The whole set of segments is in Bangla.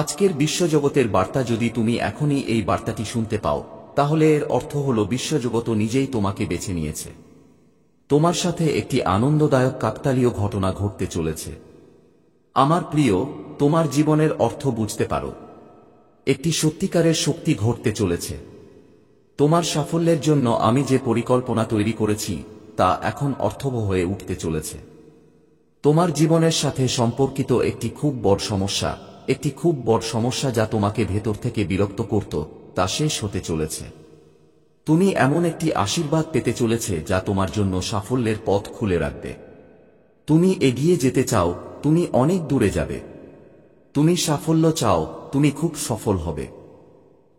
আজকের বিশ্বজগতের বার্তা যদি তুমি এখনই এই বার্তাটি শুনতে পাও, তাহলে এর অর্থ হল বিশ্বজগৎ নিজেই তোমাকে বেছে নিয়েছে। তোমার সাথে একটি আনন্দদায়ক কাকতালীয় ঘটনা ঘটতে চলেছে। আমার প্রিয়, তোমার জীবনের অর্থ বুঝতে পারো। একটি সত্যিকারের শক্তি ঘটতে চলেছে। তোমার সাফল্যের জন্য আমি যে পরিকল্পনা তৈরি করেছি তা এখন অর্থবহ হয়ে উঠতে চলেছে। তোমার জীবনের সাথে সম্পর্কিত একটি খুব বড় সমস্যা যা তোমাকে ভেতর থেকে বিরক্ত করত, তা শেষ হতে চলেছে। তুমি এমন একটি আশীর্বাদ পেতে চলেছে যা তোমার জন্য সাফল্যের পথ খুলে রাখবে। তুমি এগিয়ে যেতে চাও, তুমি অনেক দূরে যাবে। তুমি সাফল্য চাও, তুমি খুব সফল হবে।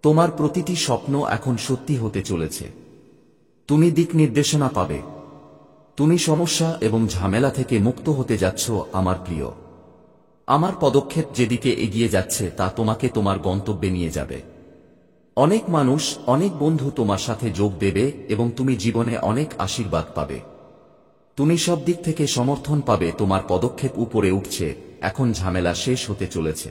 তোমার প্রতিটি স্বপ্ন এখন সত্যি হতে চলেছে। তুমি দিক নির্দেশনা পাবে। তুমি সমস্যা এবং ঝামেলা থেকে মুক্ত হতে যাচ্ছ আমার প্রিয়। আমার পদক্ষেপ যেদিকে এগিয়ে যাচ্ছে তা তোমাকে তোমার গন্তব্যে নিয়ে যাবে। অনেক মানুষ, অনেক বন্ধু তোমার সাথে যোগ দেবে এবং তুমি জীবনে অনেক আশীর্বাদ পাবে। তুমি সব দিক থেকে সমর্থন পাবে। তোমার পদক্ষেপ উপরে উঠছে, এখন ঝামেলা শেষ হতে চলেছে।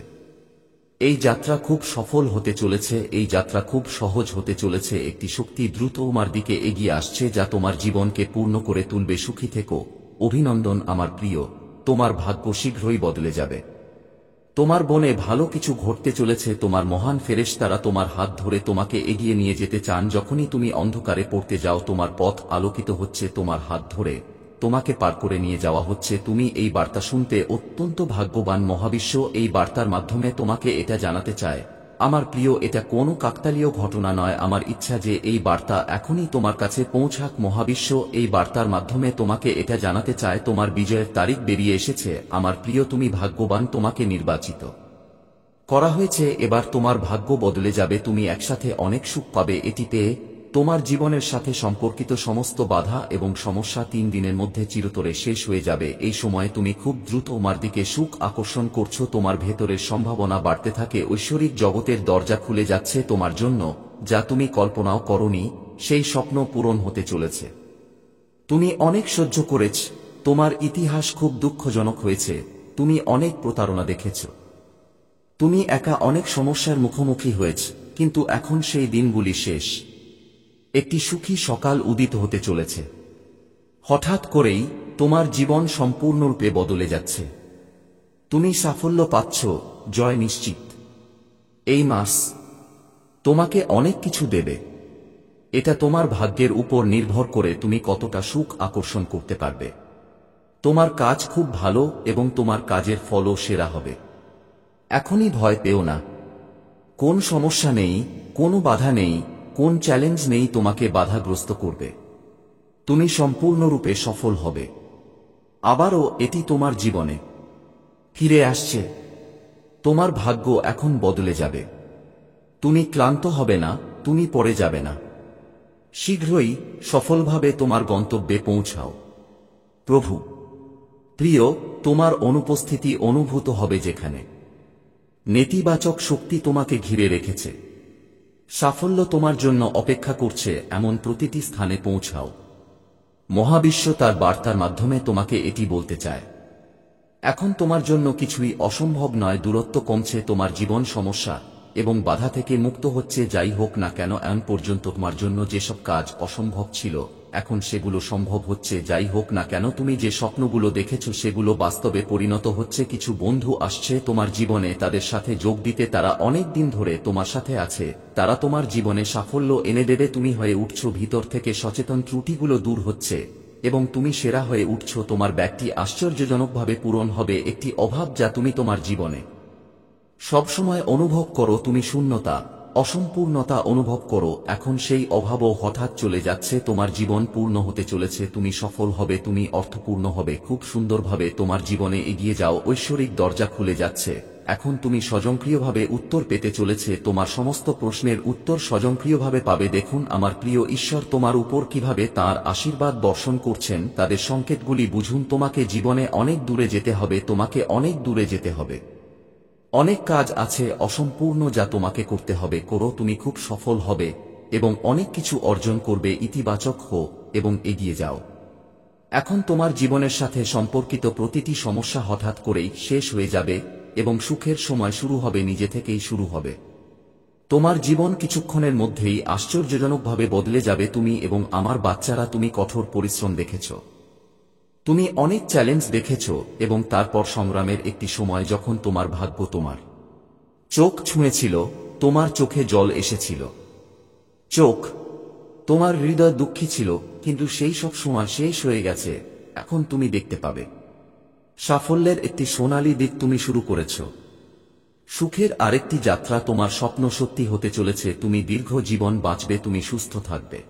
এই যাত্রা খুব সফল হতে চলেছে। এই যাত্রা খুব সহজ হতে চলেছে। একটি শক্তি দ্রুত তোমার দিকে এগিয়ে আসছে যা তোমার জীবনকে পূর্ণ করে তুলবে। সুখী থেকো। অভিনন্দন আমার প্রিয়, তোমার ভাগ্য শীঘ্রই বদলে যাবে। তোমার বনে ভালো কিছু ঘটতে চলেছে। তোমার মহান ফেরেশতারা তোমার হাত ধরে তোমাকে এগিয়ে নিয়ে যেতে চান। যখনই তুমি অন্ধকারে পড়তে যাও, তোমার পথ আলোকিত হচ্ছে। তোমার হাত ধরে তোমাকে পার করে নিয়ে যাওয়া হচ্ছে। তুমি এই বার্তা শুনতে অত্যন্ত ভাগ্যবান। মহাবিশ্ব এই বার্তার মাধ্যমে তোমাকে এটা জানাতে চায়, আমার প্রিয়, এটা কোনো কাকতালীয় ঘটনা নয়। আমার ইচ্ছা যে এই বার্তা এখনই তোমার কাছে পৌঁছাক। মহাবিশ্ব এই বার্তার মাধ্যমে তোমাকে এটা জানাতে চায়, তোমার বিজয়ের তারিখ বেরিয়ে এসেছে। আমার প্রিয়, তুমি ভাগ্যবান। তোমাকে নির্বাচিত করা হয়েছে। এবার তোমার ভাগ্য বদলে যাবে। তুমি একসাথে অনেক সুখ পাবে এটি পেয়ে। তোমার জীবনের সাথে সম্পর্কিত সমস্ত বাধা এবং সমস্যা 3 দিনের মধ্যে চিরতরে শেষ হয়ে যাবে। এই সময়ে তুমি খুব দ্রুত তোমার দিকে সুখ আকর্ষণ করছো। তোমার ভেতরের সম্ভাবনা বাড়তে থাকে। ঐশ্বরিক জগতের দরজা খুলে যাচ্ছে তোমার জন্য। যা তুমি কল্পনাও করনি, সেই স্বপ্ন পূরণ হতে চলেছে। তুমি অনেক সহ্য করেছ। তোমার ইতিহাস খুব দুঃখজনক হয়েছে। তুমি অনেক প্রতারণা দেখেছ। তুমি একা অনেক সমস্যার মুখোমুখি হয়েছ, কিন্তু এখন সেই দিনগুলি শেষ। একটি সুখী সকাল উদিত হতে চলেছে। হঠাৎ করেই তোমার জীবন সম্পূর্ণরূপে বদলে যাচ্ছে। তুমি সাফল্য পাচ্ছ, জয় নিশ্চিত। এই মাস তোমাকে অনেক কিছু দেবে। এটা তোমার ভাগ্যের উপর নির্ভর করে তুমি কতটা সুখ আকর্ষণ করতে পারবে। তোমার কাজ খুব ভালো এবং তোমার কাজের ফলও সেরা হবে। এখনই ভয় পেও না। কোন সমস্যা নেই, কোনো বাধা নেই, কোন চ্যালেঞ্জ নেই তোমাকে বাধাগ্রস্ত করবে। তুমি সম্পূর্ণরূপে সফল হবে। আবারও এটি তোমার জীবনে ফিরে আসছে। তোমার ভাগ্য এখন বদলে যাবে। তুমি ক্লান্ত হবে না, তুমি পড়ে যাবে না। শীঘ্রই সফলভাবে তোমার গন্তব্যে পৌঁছাও। প্রভু প্রিয়, তোমার অনুপস্থিতি অনুভূত হবে যেখানে নেতিবাচক শক্তি তোমাকে ঘিরে রেখেছে। সাফল্য তোমার জন্য অপেক্ষা করছে, এমন প্রতিটি স্থানে পৌঁছাও। মহাবিশ্ব তার বার্তার মাধ্যমে তোমাকে এটি বলতে চায়, এখন তোমার জন্য কিছুই অসম্ভব নয়। দূরত্ব কমছে, তোমার জীবন সমস্যা এবং বাধা থেকে মুক্ত হচ্ছে। যাই হোক না কেন, এখন পর্যন্ত তোমার জন্য যেসব কাজ অসম্ভব ছিল, এখন সেগুলো সম্ভব হচ্ছে। যাই হোক না কেন, তুমি যে স্বপ্নগুলো দেখেছ সেগুলো বাস্তবে পরিণত হচ্ছে। কিছু বন্ধু আসছে তোমার জীবনে তাদের সাথে যোগ দিতে। তারা অনেক দিন ধরে তোমার সাথে আছে। তারা তোমার জীবনে সাফল্য এনে দেবে। তুমি হয়ে উঠছ, ভিতর থেকে সচেতন ত্রুটিগুলো দূর হচ্ছে এবং তুমি সেরা হয়ে উঠছ। তোমার ব্যাগটি আশ্চর্যজনকভাবে পূরণ হবে। একটি অভাব যা তুমি তোমার জীবনে সবসময় অনুভব করো, তুমি শূন্যতা, অসম্পূর্ণতা অনুভব করো, এখন সেই অভাবও হঠাৎ চলে যাচ্ছে। তোমার জীবন পূর্ণ হতে চলেছে। তুমি সফল হবে, তুমি অর্থপূর্ণ হবে। খুব সুন্দরভাবে তোমার জীবনে এগিয়ে যাও। ঐশ্বরিক দরজা খুলে যাচ্ছে। এখন তুমি স্বয়ংক্রিয়ভাবে উত্তর পেতে চলেছে। তোমার সমস্ত প্রশ্নের উত্তর স্বয়ংক্রিয়ভাবে পাবে। দেখুন আমার প্রিয়, ঈশ্বর তোমার উপর কিভাবে তাঁর আশীর্বাদ বর্ষণ করছেন। তাদের সংকেতগুলি বুঝুন। তোমাকে জীবনে অনেক দূরে যেতে হবে। তোমাকে অনেক দূরে যেতে হবে। অনেক কাজ আছে অসম্পূর্ণ যা তোমাকে করতে হবে। করো, তুমি খুব সফল হবে এবং অনেক কিছু অর্জন করবে। ইতিবাচক হও এবং এগিয়ে যাও। এখন তোমার জীবনের সাথে সম্পর্কিত প্রতিটি সমস্যা হঠাৎ করেই শেষ হয়ে যাবে। এবং সুখের সময় শুরু হবে, নিজে থেকেই শুরু হবে। তোমার জীবন কিছুক্ষণের মধ্যেই আশ্চর্যজনকভাবে বদলে যাবে। তুমি এবং আমার বাচ্চারা, তুমি কঠোর পরিশ্রম দেখেছ, তুমি অনেক চ্যালেঞ্জ দেখেছ, এবং তারপর সংগ্রামের একটি সময় যখন তোমার ভাগ্য তোমার চোখ ছুঁয়েছিল, তোমার চোখে জল এসেছিল, চোখ, তোমার হৃদয় দুঃখী ছিল, কিন্তু সেই সব সময় শেষ হয়ে গেছে। এখন তুমি দেখতে পাবে সাফল্যের একটি সোনালী দিক তুমি শুরু করেছ। সুখের আরেকটি যাত্রা, তোমার স্বপ্ন সত্যি হতে চলেছে। তুমি দীর্ঘ জীবন বাঁচবে, তুমি সুস্থ থাকবে,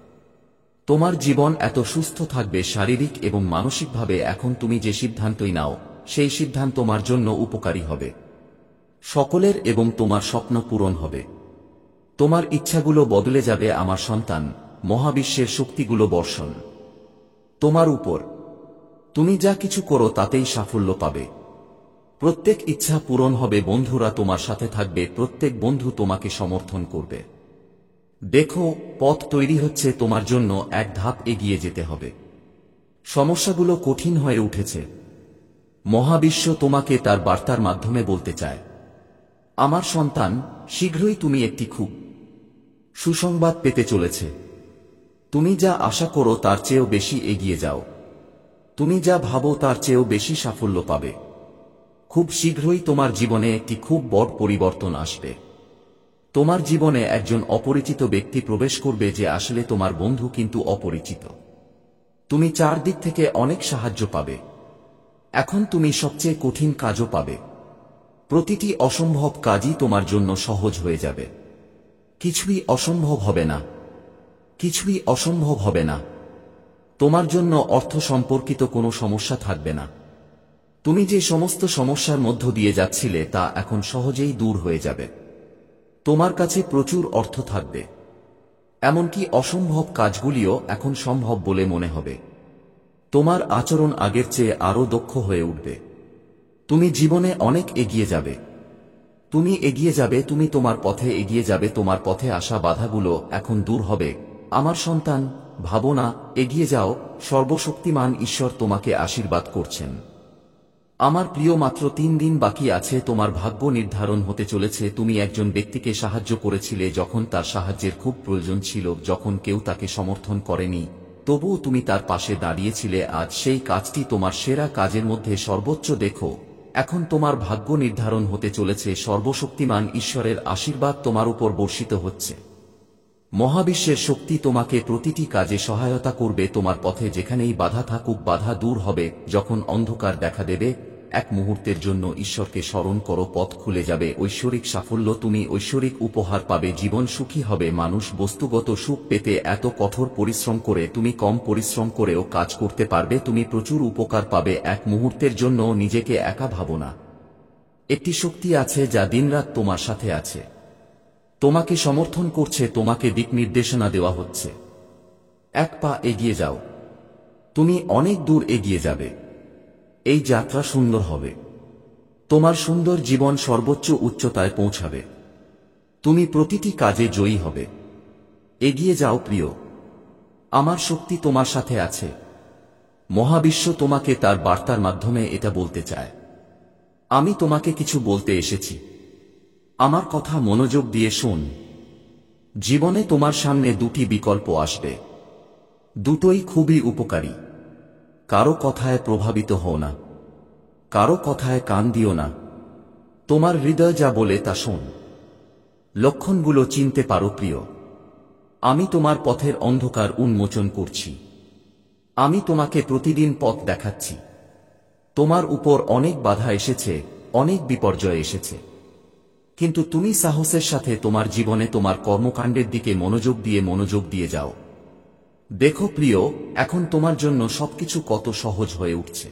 তোমার জীবন এত সুস্থ থাকবে শারীরিক এবং মানসিকভাবে। এখন তুমি যে সিদ্ধান্তই নাও, সেই সিদ্ধান্ত তোমার জন্য উপকারী হবে সকলের, এবং তোমার স্বপ্ন পূরণ হবে। তোমার ইচ্ছাগুলো বদলে যাবে। আমার সন্তান, মহাবিশ্বের শক্তিগুলো বর্ষণ তোমার উপর। তুমি যা কিছু করো তাতেই সাফল্য পাবে। প্রত্যেক ইচ্ছা পূরণ হবে। বন্ধুরা তোমার সাথে থাকবে, প্রত্যেক বন্ধু তোমাকে সমর্থন করবে। দেখো, পথ তৈরি হচ্ছে তোমার জন্য। এক ধাপ এগিয়ে যেতে হবে। সমস্যাগুলো কঠিন হয়ে উঠেছে। মহাবিশ্ব তোমাকে তার বার্তার মাধ্যমে বলতে চায়, আমার সন্তান, শীঘ্রই তুমি একটি খুব সুসংবাদ পেতে চলেছে। তুমি যা আশা করো তার চেয়েও বেশি এগিয়ে যাও। তুমি যা ভাবো তার চেয়েও বেশি সাফল্য পাবে। খুব শীঘ্রই তোমার জীবনে একটি খুব বড় পরিবর্তন আসবে। তোমার জীবনে একজন অপরিচিত ব্যক্তি প্রবেশ করবে, যে আসলে তোমার বন্ধু কিন্তু অপরিচিত। তুমি চারদিক থেকে অনেক সাহায্য পাবে। এখন তুমি সবচেয়ে কঠিন কাজও পাবে। প্রতিটি অসম্ভব কাজই তোমার জন্য সহজ হয়ে যাবে। কিছুই অসম্ভব হবে না, কিছুই অসম্ভব হবে না। তোমার জন্য অর্থ সম্পর্কিত কোনো সমস্যা থাকবে না। তুমি যে সমস্ত সমস্যার মধ্য দিয়ে যাচ্ছিলে তা এখন সহজেই দূর হয়ে যাবে। তোমার কাছে প্রচুর অর্থ থাকবে। এমনকি অসম্ভব কাজগুলিও এখন সম্ভব বলে মনে হবে। তোমার আচরণ আগের চেয়ে আরও দক্ষ হয়ে উঠবে। তুমি জীবনে অনেক এগিয়ে যাবে। তুমি এগিয়ে যাবে, তুমি তোমার পথে এগিয়ে যাবে। তোমার পথে আসা বাধাগুলো এখন দূর হবে। আমার সন্তান, ভাবো না, এগিয়ে যাও। সর্বশক্তিমান ঈশ্বর তোমাকে আশীর্বাদ করছেন। আমার প্রিয়, মাত্র 3 দিন বাকি আছে। তোমার ভাগ্য নির্ধারণ হতে চলেছে। তুমি একজন ব্যক্তিকে সাহায্য করেছিলে যখন তার সাহায্যের খুব প্রয়োজন ছিল, যখন কেউ তাকে সমর্থন করেনি, তবুও তুমি তার পাশে দাঁড়িয়েছিলে। আজ সেই কাজটি তোমার সেরা কাজের মধ্যে সর্বোচ্চ। দেখো, এখন তোমার ভাগ্য নির্ধারণ হতে চলেছে। সর্বশক্তিমান ঈশ্বরের আশীর্বাদ তোমার উপর বর্ষিত হচ্ছে। মহাবিশ্বের শক্তি তোমাকে প্রতিটি কাজে সহায়তা করবে। তোমার পথে যেখানেই বাধা থাকুক, বাধা দূর হবে। যখন অন্ধকার দেখা দেবে, এক মুহূর্তের জন্য ঈশ্বরকে স্মরণ করো, পথ খুলে যাবে। ঐশ্বরিক সাফল্য, তুমি ঐশ্বরিক উপহার পাবে। জীবন সুখী হবে। মানুষ বস্তুগত সুখ পেতে এত কঠোর পরিশ্রম করে, তুমি কম পরিশ্রম করেও কাজ করতে পারবে। তুমি প্রচুর উপকার পাবে। এক মুহূর্তের জন্য নিজেকে একা ভাবো না। একটি শক্তি আছে যা দিনরাত তোমার সাথে আছে, তোমাকে সমর্থন করছে, তোমাকে দিক নির্দেশনা দেওয়া হচ্ছে। এক পা এগিয়ে যাও, তুমি অনেক দূর এগিয়ে যাবে। এই যাত্রা সুন্দর হবে। তোমার সুন্দর জীবন সর্বোচ্চ উচ্চতায় পৌঁছাবে। তুমি প্রতিটি কাজে জয়ী হবে। এগিয়ে যাও প্রিয়, আমার শক্তি তোমার সাথে আছে। মহাবিশ্ব তোমাকে তার বার্তার মাধ্যমে এটা বলতে চায়, আমি তোমাকে কিছু বলতে এসেছি। আমার কথা মনোযোগ দিয়ে শোন। জীবনে তোমার সামনে দুটি বিকল্প আসবে, দুটোই খুবই উপকারী। কারো কথায় প্রভাবিত হও না, কারো কথায় কান দিও না। তোমার হৃদয় যা বলে তা শোন। লক্ষণগুলো চিনতে পারো প্রিয়। আমি তোমার পথের অন্ধকার উন্মোচন করছি। আমি তোমাকে প্রতিদিন পথ দেখাচ্ছি। তোমার উপর অনেক বাধা এসেছে, অনেক বিপর্যয় এসেছে, কিন্তু তুমি সাহসের সাথে তোমার জীবনে তোমার কর্মকাণ্ডের দিকে মনোযোগ দিয়ে যাও। দেখো প্রিয়, এখন তোমার জন্য সবকিছু কত সহজ হয়ে উঠছে।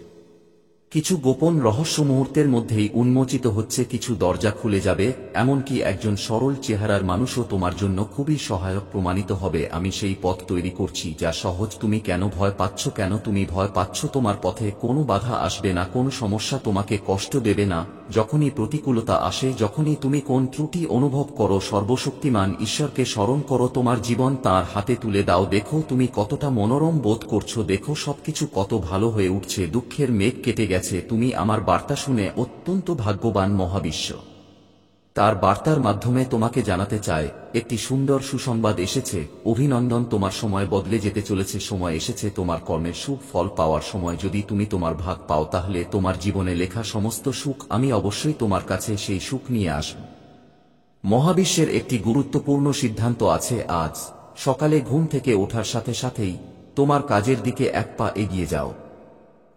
কিছু গোপন রহস্য মুহূর্তের মধ্যেই উন্মোচিত হচ্ছে। কিছু দরজা খুলে যাবে, এমনকি একজন সরল চেহারার মানুষও তোমার জন্য খুবই সহায়ক প্রমাণিত হবে। আমি সেই পথ তৈরি করছি যা সহজ। তুমি কেন ভয় পাচ্ছ? কেন তুমি ভয় পাচ্ছ? তোমার পথে কোনো বাধা আসবে না, কোনো সমস্যা তোমাকে কষ্ট দেবে না। যখনই প্রতিকূলতা আসে, যখনই তুমি কোন ত্রুটি অনুভব করো, সর্বশক্তিমান ঈশ্বরকে স্মরণ করো। তোমার জীবন তাঁর হাতে তুলে দাও। দেখো তুমি কতটা মনোরম বোধ করছো। দেখো সবকিছু কত ভালো হয়ে উঠছে। দুঃখের মেঘ কেটে গেছে। গেছে। তুমি আমার বার্তা শুনে অত্যন্ত ভাগ্যবান। মহাবিশ্ব তার বার্তার মাধ্যমে তোমাকে জানাতে চায় একটি সুন্দর সুসংবাদ এসেছে। অভিনন্দন, তোমার সময় বদলে যেতে চলেছে। সময় এসেছে তোমার কর্মের সুখ ফল পাওয়ার সময়। যদি তুমি তোমার ভাগ পাও তাহলে তোমার জীবনে লেখা সমস্ত সুখ আমি অবশ্যই তোমার কাছে সেই সুখ নিয়ে আসব। মহাবিশ্বের একটি গুরুত্বপূর্ণ সিদ্ধান্ত আছে। আজ সকালে ঘুম থেকে ওঠার সাথে সাথেই তোমার কাজের দিকে এক পা এগিয়ে যাও।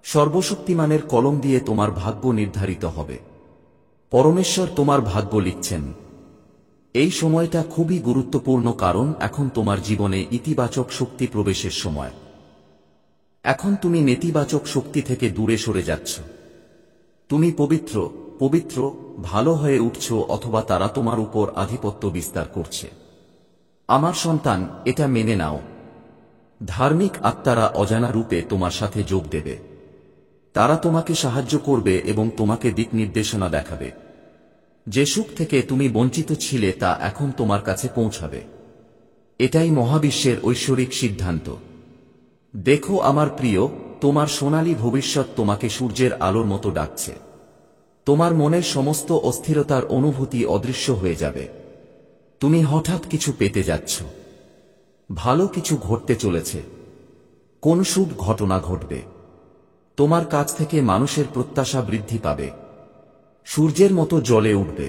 সর্বশক্তিমানের কলম দিয়ে তোমার ভাগ্য নির্ধারিত হবে। পরমেশ্বর তোমার ভাগ্য লিখছেন। এই সময়টা খুবই গুরুত্বপূর্ণ, কারণ এখন তোমার জীবনে ইতিবাচক শক্তি প্রবেশের সময়। এখন তুমি নেতিবাচক শক্তি থেকে দূরে সরে যাচ্ছ। তুমি পবিত্র পবিত্র ভালো হয়ে উঠছ, অথবা তারা তোমার উপর আধিপত্য বিস্তার করছে। আমার সন্তান, এটা মেনে নাও। ধার্মিক আত্মারা অজানা রূপে তোমার সাথে যোগ দেবে। তারা তোমাকে সাহায্য করবে এবং তোমাকে দিক নির্দেশনা দেখাবে। যে সুখ থেকে তুমি বঞ্চিত ছিলে তা এখন তোমার কাছে পৌঁছাবে। এটাই মহাবিশ্বের ঐশ্বরিক সিদ্ধান্ত। দেখো আমার প্রিয়, তোমার সোনালী ভবিষ্যৎ তোমাকে সূর্যের আলোর মতো ডাকছে। তোমার মনের সমস্ত অস্থিরতার অনুভূতি অদৃশ্য হয়ে যাবে। তুমি হঠাৎ কিছু পেতে যাচ্ছ। ভালো কিছু ঘটতে চলেছে। কোন শুভ ঘটনা ঘটবে। তোমার কাছ থেকে মানুষের প্রত্যাশা বৃদ্ধি পাবে। সূর্যের মতো জ্বলে উঠবে।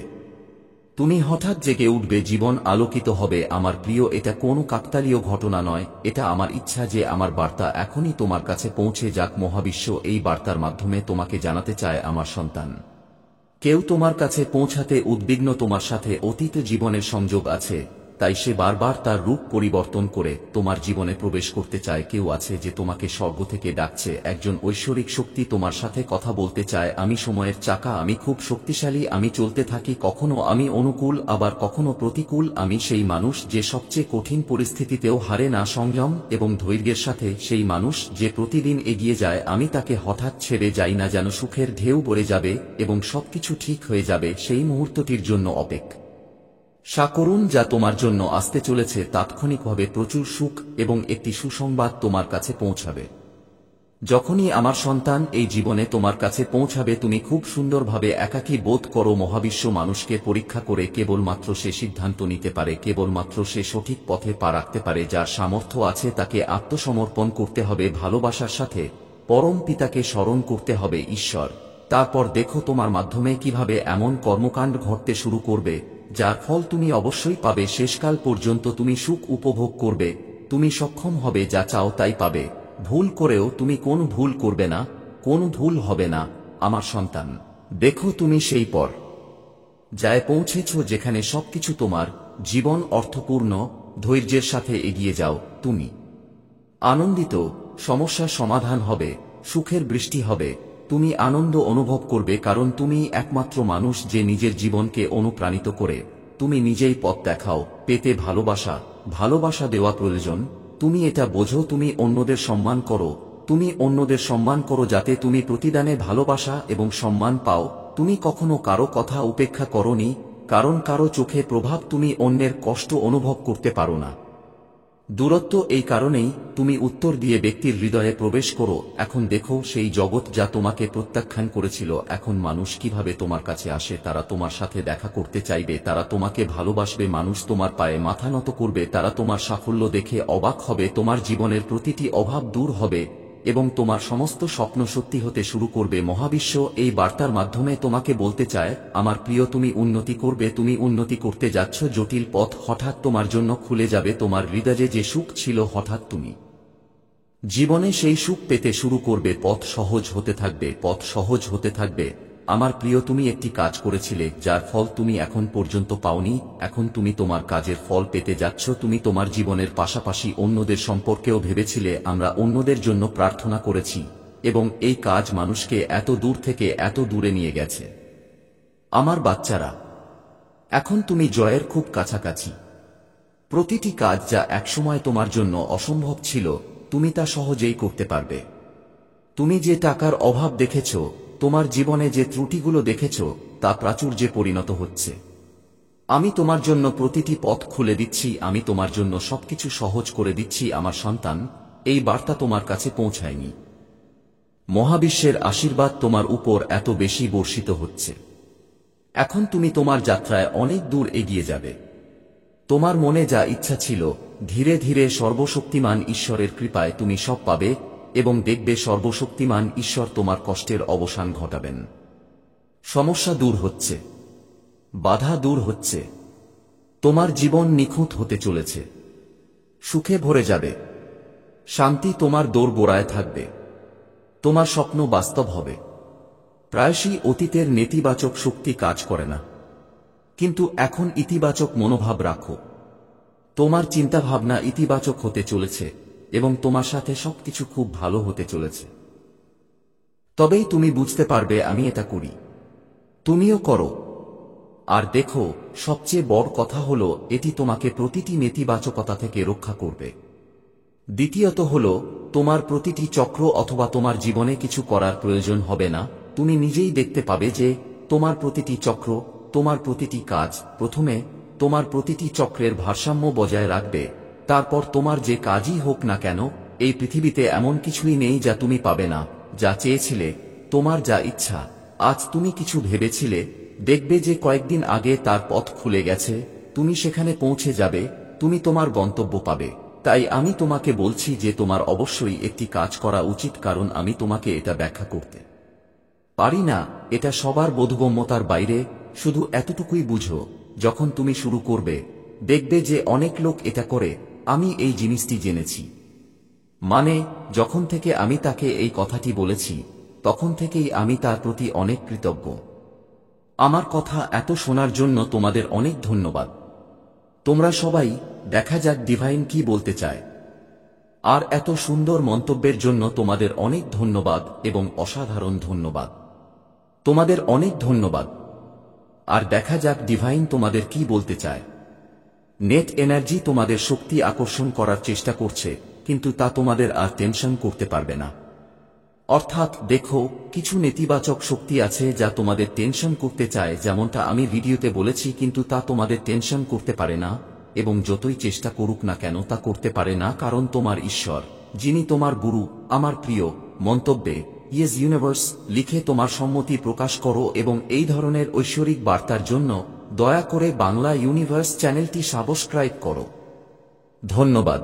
তুমি হঠাৎ জেগে উঠবে। জীবন আলোকিত হবে। আমার প্রিয়, এটা কোনো কাকতালীয় ঘটনা নয়। এটা আমার ইচ্ছা যে আমার বার্তা এখনই তোমার কাছে পৌঁছে যাক। মহাবিশ্ব এই বার্তার মাধ্যমে তোমাকে জানাতে চায়, আমার সন্তান, কেউ তোমার কাছে পৌঁছাতে উদ্বিগ্ন। তোমার সাথে অতীত জীবনের সংযোগ আছে, তাই সে বারবার তার রূপ পরিবর্তন করে তোমার জীবনে প্রবেশ করতে চায়। কেউ আছে যে তোমাকে স্বর্গ থেকে ডাকছে। একজন ঐশ্বরিক শক্তি তোমার সাথে কথা বলতে চায়। আমি সময়ের চাকা, আমি খুব শক্তিশালী, আমি চলতে থাকি। কখনো আমি অনুকূল, আবার কখনো প্রতিকূল। আমি সেই মানুষ যে সবচেয়ে কঠিন পরিস্থিতিতেও হারে না। সংযম এবং ধৈর্যের সাথে সেই মানুষ যে প্রতিদিন এগিয়ে যায়। আমি তাকে হঠাৎ ছেড়ে যাই না, যেন সুখের ঢেউ বয়ে যাবে এবং সবকিছু ঠিক হয়ে যাবে। সেই মুহূর্তটির জন্য অপেক্ষা করুন, যা তোমার জন্য আসতে চলেছে। তাৎক্ষণিকভাবে প্রচুর সুখ এবং একটি সুসংবাদ তোমার কাছে পৌঁছাবে। যখনই আমার সন্তান এই জীবনে তোমার কাছে পৌঁছাবে, তুমি খুব সুন্দরভাবে একাকী বোধ করো। মহাবিশ্ব মানুষকে পরীক্ষা করে। কেবলমাত্র সে সিদ্ধান্ত নিতে পারে, কেবলমাত্র সে সঠিক পথে পা রাখতে পারে। যার সামর্থ্য আছে তাকে আত্মসমর্পণ করতে হবে ভালোবাসার সাথে। পরম পিতাকে স্মরণ করতে হবে, ঈশ্বর। তারপর দেখো তোমার মাধ্যমে কিভাবে এমন কর্মকাণ্ড ঘটতে শুরু করবে যার ফল তুমি অবশ্যই পাবে। শেষকাল পর্যন্ত তুমি সুখ উপভোগ করবে। তুমি সক্ষম হবে, যা চাও তাই পাবে। ভুল করেও তুমি কোনো ভুল করবে না, কোনো ভুল হবে না। আমার সন্তান, দেখো তুমি সেই পর্যায়ে পৌঁছেছ যেখানে সবকিছু তোমার জীবন অর্থপূর্ণ। ধৈর্যের সাথে এগিয়ে যাও। তুমি আনন্দিত, সমস্যার সমাধান হবে, সুখের বৃষ্টি হবে। তুমি আনন্দ অনুভব করবে, কারণ তুমি একমাত্র মানুষ যে নিজের জীবনকে অনুপ্রাণিত করে। তুমি নিজেই পথ দেখাও। পেতে ভালোবাসা দেওয়া প্রয়োজন। তুমি এটা বোঝো। তুমি অন্যদের সম্মান করো। তুমি অন্যদের সম্মান করো যাতে তুমি প্রতিদানে ভালোবাসা এবং সম্মান পাও। তুমি কখনো কারো কথা উপেক্ষা করোনি, কারণ কারো চোখে প্রভাব তুমি অন্যের কষ্ট অনুভব করতে পারো না। দূরত্ব এই কারণেই তুমি উত্তর দিয়ে ব্যক্তির হৃদয়ে প্রবেশ করো। এখন দেখো সেই জগৎ যা তোমাকে প্রত্যাখ্যান করেছিল, এখন মানুষ কিভাবে তোমার কাছে আসে। তারা তোমার সাথে দেখা করতে চাইবে, তারা তোমাকে ভালোবাসবে। মানুষ তোমার পায়ে মাথা নত করবে। তারা তোমার সাফল্য দেখে অবাক হবে। তোমার জীবনের প্রতিটি অভাব দূর হবে এবং তোমার সমস্ত স্বপ্ন সত্যি হতে শুরু করবে। মহাবিশ্ব এই বার্তার মাধ্যমে তোমাকে বলতে চায়, আমার প্রিয়, তুমি উন্নতি করবে। তুমি উন্নতি করতে যাচ্ছ। জটিল পথ হঠাৎ তোমার জন্য খুলে যাবে। তোমার হৃদয়ে যে সুখ ছিল, হঠাৎ তুমি জীবনে সেই সুখ পেতে শুরু করবে। পথ সহজ হতে থাকবে, পথ সহজ হতে থাকবে। আমার প্রিয়, তুমি একটি কাজ করেছিলে যার ফল তুমি এখন পর্যন্ত পাওনি। এখন তুমি তোমার কাজের ফল পেতে যাচ্ছ। তুমি তোমার জীবনের পাশাপাশি অন্যদের সম্পর্কেও ভেবেছিলে। আমরা অন্যদের জন্য প্রার্থনা করেছি এবং এই কাজ মানুষকে এত দূর থেকে এত দূরে নিয়ে গেছে। আমার বাচ্চারা, এখন তুমি জয়ের খুব কাছাকাছি। প্রতিটি কাজ যা একসময় তোমার জন্য অসম্ভব ছিল, তুমি তা সহজেই করতে পারবে। তুমি যে টাকার অভাব দেখেছ, তোমার জীবনে যে ত্রুটিগুলো দেখেছ, তা প্রাচুর্যে পরিণত হচ্ছে। আমি তোমার জন্য প্রতিটি পথ খুলে দিচ্ছি। আমি তোমার জন্য সবকিছু সহজ করে দিচ্ছি। আমার সন্তান, এই বার্তা তোমার কাছে পৌঁছায়নি। মহাবিশ্বের আশীর্বাদ তোমার উপর এত বেশি বর্ষিত হচ্ছে। এখন তুমি তোমার যাত্রায় অনেক দূর এগিয়ে যাবে। তোমার মনে যা ইচ্ছা ছিল, ধীরে ধীরে সর্বশক্তিমান ঈশ্বরের কৃপায় তুমি সব পাবে এবং দেখবে সর্বশক্তিমান ঈশ্বর তোমার কষ্টের অবসান ঘটাবেন। সমস্যা দূর হচ্ছে, বাধা দূর হচ্ছে, তোমার জীবন নিখুঁত হতে চলেছে, সুখে ভরে যাবে, শান্তি তোমার দোরগোড়ায় থাকবে, তোমার স্বপ্ন বাস্তব হবে। প্রায়শই অতীতের নেতিবাচক শক্তি কাজ করে না, কিন্তু এখন ইতিবাচক মনোভাব রাখো। তোমার চিন্তাভাবনা ইতিবাচক হতে চলেছে এবং তোমার সাথে সবকিছু খুব ভালো হতে চলেছে। তবেই তুমি বুঝতে পারবে আমি এটা করি, তুমিও করো। আর দেখো, সবচেয়ে বড় কথা হলো এটি তোমাকে প্রতিটি নেতিবাচকতা থেকে রক্ষা করবে। দ্বিতীয়ত হলো, তোমার প্রতিটি চক্র অথবা তোমার জীবনে কিছু করার প্রয়োজন হবে না। তুমি নিজেই দেখতে পাবে যে তোমার প্রতিটি চক্র, তোমার প্রতিটি কাজ প্রথমে তোমার প্রতিটি চক্রের ভারসাম্য বজায় রাখবে। তারপর তোমার যে কাজই হোক না কেন, এই পৃথিবীতে এমন কিছুই নেই যা তুমি পাবে না। যা চেয়েছিলে, তোমার যা ইচ্ছা, আজ তুমি কিছু ভেবেছিলে, দেখবে যে কয়েকদিন আগে তার পথ খুলে গেছে, তুমি সেখানে পৌঁছে যাবে, তুমি তোমার গন্তব্য পাবে। তাই আমি তোমাকে বলছি যে তোমার অবশ্যই একটি কাজ করা উচিত, কারণ আমি তোমাকে এটা ব্যাখ্যা করতে পারি না, এটা সবার বোধগম্যতার বাইরে। শুধু এতটুকুই বুঝো, যখন তুমি শুরু করবে, দেখবে যে অনেক লোক এটা করে। আমি এই জিনিসটি জেনেছি, মানে যখন থেকে আমি তাকে এই কথাটি বলেছি, তখন থেকেই আমি তার প্রতি অনেক কৃতজ্ঞ। আমার কথা এত শোনার জন্য তোমাদের অনেক ধন্যবাদ। তোমরা সবাই, দেখা যাক ডিভাইন কি বলতে চায়। আর এত সুন্দর মন্তব্যের জন্য তোমাদের অনেক ধন্যবাদ এবং অসাধারণ ধন্যবাদ। তোমাদের অনেক ধন্যবাদ। আর দেখা যাক ডিভাইন তোমাদের কি বলতে চায়। নেট এনার্জি তোমাদের শক্তি আকর্ষণ করার চেষ্টা করছে, কিন্তু তা তোমাদের আর টেনশন করতে পারবে না। অর্থাৎ দেখো, কিছু নেতিবাচক শক্তি আছে যা তোমাদের টেনশন করতে চায়, যেমনটা আমি ভিডিওতে বলেছি, কিন্তু তা তোমাদের টেনশন করতে পারে না এবং যতই চেষ্টা করুক না কেন তা করতে পারে না, কারণ তোমার ঈশ্বর, যিনি তোমার গুরু, আমার প্রিয়। মন্তব্যে ইয়েস ইউনিভার্স লিখে তোমার সম্মতি প্রকাশ করো এবং এই ধরনের ঐশ্বরিক বার্তার জন্য দয়া করে বাংলা ইউনিভার্স চ্যানেলটি সাবস্ক্রাইব করো। ধন্যবাদ।